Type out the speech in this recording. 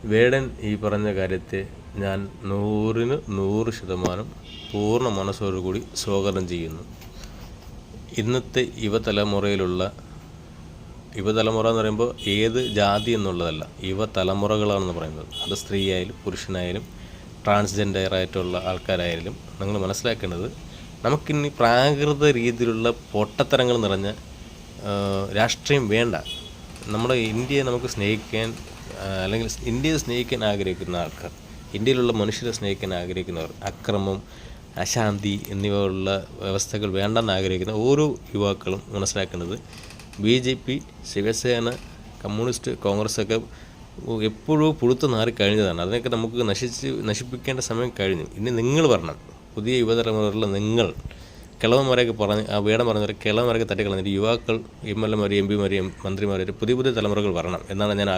വേടൻ ഈ പറഞ്ഞ കാര്യത്തെ ഞാൻ 100% പൂർണ്ണ മനസ്സോടുകൂടി സ്വാഗതം ചെയ്യുന്നു. ഇന്നത്തെ യുവതലമുറ എന്ന് പറയുമ്പോൾ ഏത് ജാതി എന്നുള്ളതല്ല, യുവതലമുറകളാണെന്ന് പറയുന്നത്. അത് സ്ത്രീയായാലും പുരുഷനായാലും ട്രാൻസ്ജെൻഡറായിട്ടുള്ള ആൾക്കാരായാലും നിങ്ങൾ മനസ്സിലാക്കേണ്ടത്, നമുക്കിനി പ്രാകൃത രീതിയിലുള്ള പൊട്ടത്തരങ്ങൾ നിറഞ്ഞ രാഷ്ട്രീയം വേണ്ട. നമ്മുടെ ഇന്ത്യയെ നമുക്ക് സ്നേഹിക്കാൻ, അല്ലെങ്കിൽ ഇന്ത്യയെ സ്നേഹിക്കാൻ ആഗ്രഹിക്കുന്ന ആൾക്കാർ, ഇന്ത്യയിലുള്ള മനുഷ്യരെ സ്നേഹിക്കാൻ ആഗ്രഹിക്കുന്നവർ, അക്രമം, അശാന്തി എന്നിവയുള്ള വ്യവസ്ഥകൾ വേണ്ടെന്ന് ആഗ്രഹിക്കുന്ന ഓരോ യുവാക്കളും മനസ്സിലാക്കേണ്ടത്, BJP, ശിവസേന, കമ്മ്യൂണിസ്റ്റ്, കോൺഗ്രസ്സൊക്കെ എപ്പോഴും പുഴുത്ത് നാറി കഴിഞ്ഞതാണ്. അതിനൊക്കെ നമുക്ക് നശിപ്പിക്കേണ്ട സമയം കഴിഞ്ഞു. ഇനി നിങ്ങൾ വരണം, പുതിയ യുവതലമുറയിലുള്ള നിങ്ങൾ. കിളവന്മാരെയൊക്കെ പറഞ്ഞ്, ആ വേടം പറഞ്ഞവരെ കിളവന്മാരൊക്കെ തട്ടിക്കളഞ്ഞിട്ട് യുവാക്കൾ, MLA മാർ, MP മാർ, മന്ത്രിമാർ, പുതിയ തലമുറകൾ വരണം എന്നാണ് ഞാൻ